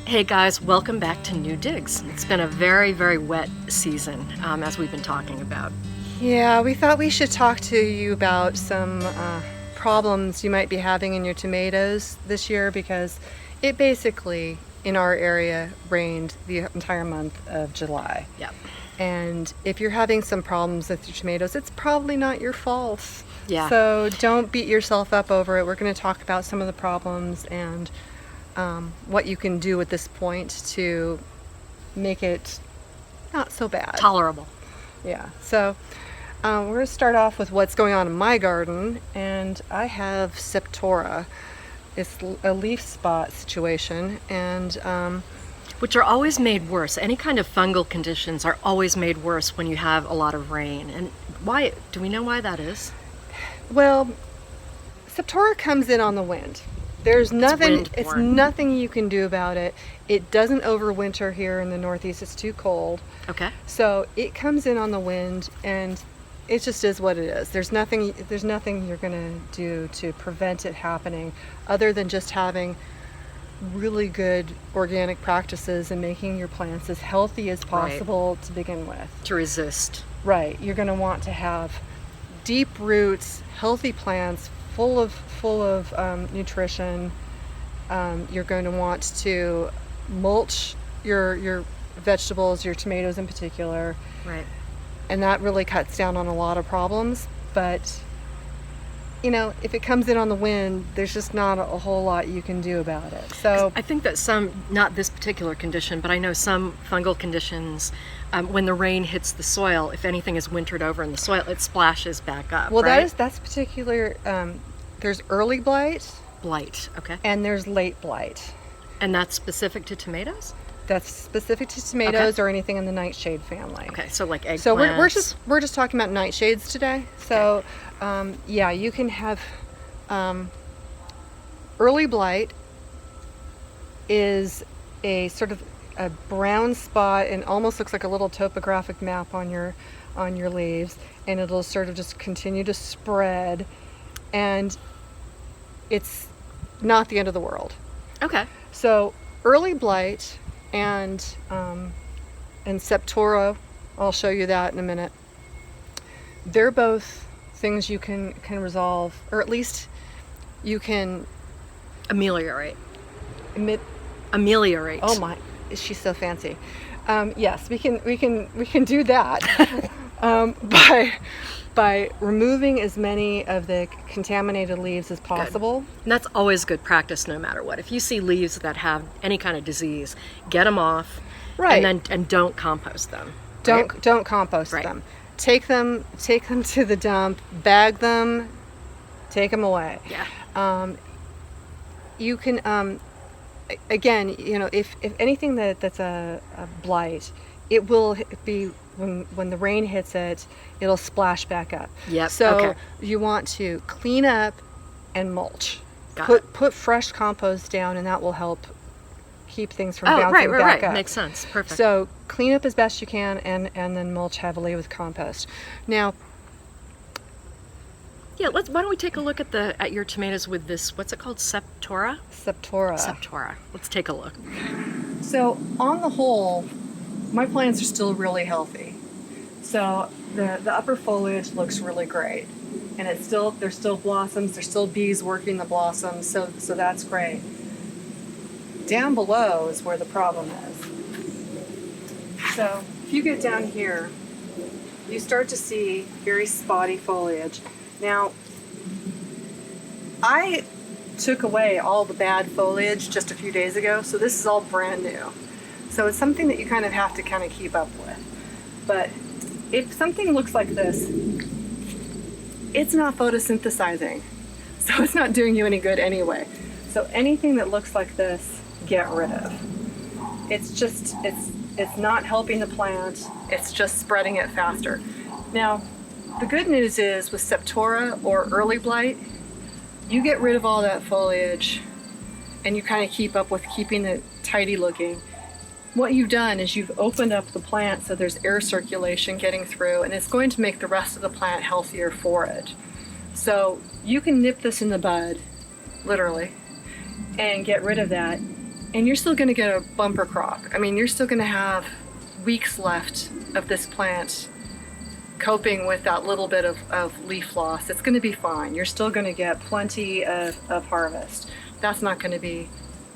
Hey guys, welcome back to New Digs. It's been a very, very wet season, as we've been talking about. Yeah, we thought we should talk to you about some problems you might be having in your tomatoes this year because it basically, in our area, rained the entire month of July. Yep. And if you're having some problems with your tomatoes, it's probably not your fault. Yeah. So don't beat yourself up over it. We're going to talk about some of the problems and what you can do at this point to make it not so bad. Tolerable. Yeah. So we're going to start off with what's going on in my garden, and I have Septora. It's a leaf spot situation, and Which are always made worse. Any kind of fungal conditions are always made worse when you have a lot of rain. And why? Do we know why that is? well, Septora comes in on the wind. There's nothing. It's wind-borne. nothing you can do about it. It doesn't overwinter here in the Northeast. It's too cold. Okay. So it comes in on the wind, and it just is what it is. There's nothing you're going to do to prevent it happening other than just having really good organic practices and making your plants as healthy as possible to begin with. To resist. Right. You're going to want to have deep roots, healthy plants, full of nutrition. You're going to want to mulch your vegetables, your tomatoes in particular. Right. And that really cuts down on a lot of problems. But if it comes in on the wind, there's just not a whole lot you can do about it. So I think that some, not this particular condition, but I know some fungal conditions, when the rain hits the soil, if anything is wintered over in the soil, it splashes back up. well, right? that's particular. There's early blight Blight. Okay. and there's late blight. And that's specific to tomatoes? That's specific to tomatoes or anything in the nightshade family. Okay, so like eggplants. So we're just talking about nightshades today. So yeah, you can have early blight is a sort of a brown spot and almost looks like a little topographic map on your leaves, and it'll sort of just continue to spread, and it's not the end of the world. Okay. So early blight and Septora, I'll show you that in a minute. They're both things you can resolve, or at least you can Ameliorate. emit. Ameliorate. Oh my, she's so fancy. Yes, we can do that by removing as many of the contaminated leaves as possible. And that's always good practice no matter what. If you see leaves that have any kind of disease, get them off. Right. And don't compost them. Don't compost Right. them. Take them to the dump, bag them, take them away. Yeah. You can again, if anything that's a blight, it will be when the rain hits it, it'll splash back up. Yep, So okay. you want to clean up and mulch. Got Put fresh compost down, and that will help keep things from Oh, bouncing back up. Makes sense. Perfect. So clean up as best you can, and then mulch heavily with compost. Now, yeah, why don't we take a look at your tomatoes with this, what's it called? Septora? Septora. Septora. Let's take a look. So on the whole, my plants are still really healthy. So the upper foliage looks really great, and there's still blossoms. There's still bees working the blossoms. So that's great. Down below is where the problem is. So if you get down here, you start to see very spotty foliage. Now, I took away all the bad foliage just a few days ago, so this is all brand new. So it's something that you kind of have to kind of keep up with. But if something looks like this, it's not photosynthesizing. So it's not doing you any good anyway. So anything that looks like this, get rid of. It's not helping the plant, it's just spreading it faster. Now, the good news is with Septora or early blight, you get rid of all that foliage and you kind of keep up with keeping it tidy looking. What you've done is you've opened up the plant so there's air circulation getting through, and it's going to make the rest of the plant healthier for it. So you can nip this in the bud, literally, and get rid of that. and you're still going to get a bumper crop. I mean, you're still going to have weeks left of this plant coping with that little bit of leaf loss. It's going to be fine. You're still going to get plenty of harvest. That's not going to be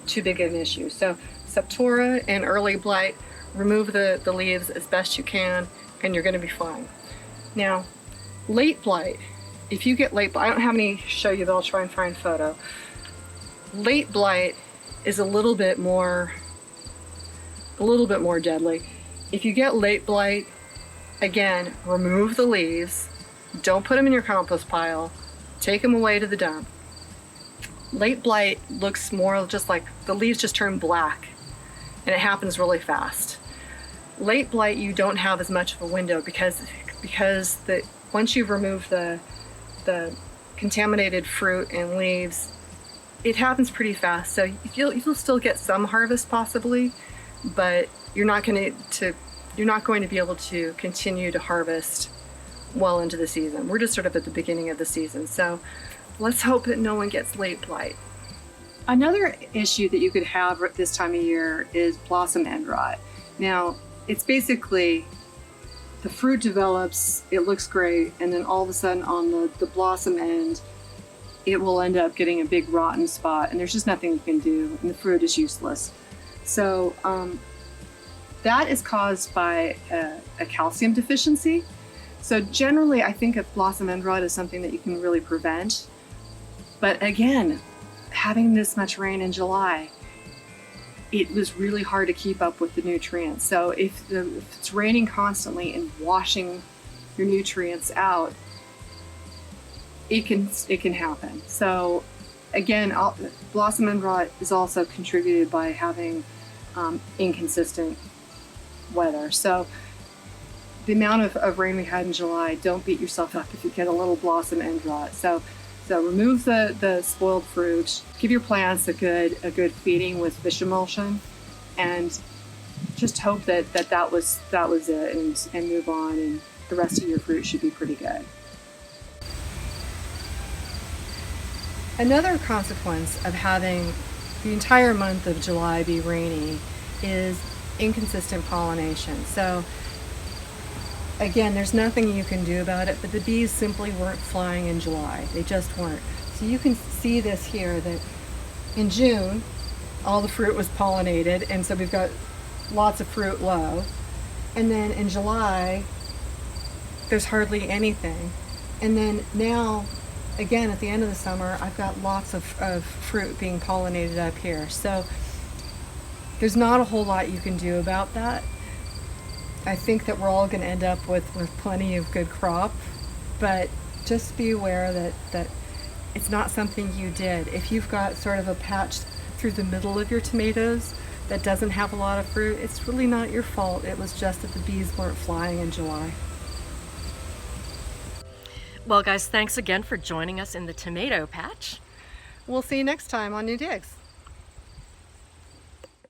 too big of an issue. So Septora and early blight, remove the leaves as best you can, and you're going to be fine. Now, late blight, if you get late blight, I don't have any to show you, but I'll try and find a photo. Late blight is a little bit more deadly. If you get late blight, again, remove the leaves. Don't put them in your compost pile. Take them away to the dump. Late blight looks more just like the leaves just turn black, and it happens really fast. Late blight, you don't have as much of a window because once you've removed the contaminated fruit and leaves, it happens pretty fast. So you'll still get some harvest possibly, but you're not going to be able to continue to harvest well into the season. We're just sort of at the beginning of the season, so let's hope that no one gets late blight. Another issue that you could have at this time of year is blossom end rot. Now, it's basically the fruit develops, it looks great, and then all of a sudden on the blossom end, it will end up getting a big rotten spot, and there's just nothing you can do, and the fruit is useless. So that is caused by a calcium deficiency. So generally, I think of blossom end rot is something that you can really prevent. But again, having this much rain in July, it was really hard to keep up with the nutrients. So if it's raining constantly and washing your nutrients out, it can happen. So again, blossom end rot is also contributed by having inconsistent weather. So the amount of rain we had in July, don't beat yourself up if you get a little blossom end rot. So remove the spoiled fruit, give your plants a good feeding with fish emulsion, and just hope that was it, and move on, and the rest of your fruit should be pretty good. Another consequence of having the entire month of July be rainy is inconsistent pollination. So again, there's nothing you can do about it, but the bees simply weren't flying in July. They just weren't. So you can see this here, that in June, all the fruit was pollinated, and so we've got lots of fruit low. And then in July, there's hardly anything. And then now, again, at the end of the summer, I've got lots of fruit being pollinated up here. So there's not a whole lot you can do about that. I think that we're all going to end up with plenty of good crop, but just be aware that it's not something you did. If you've got sort of a patch through the middle of your tomatoes that doesn't have a lot of fruit, it's really not your fault. It was just that the bees weren't flying in July. Well, guys, thanks again for joining us in the tomato patch. We'll see you next time on New Digs.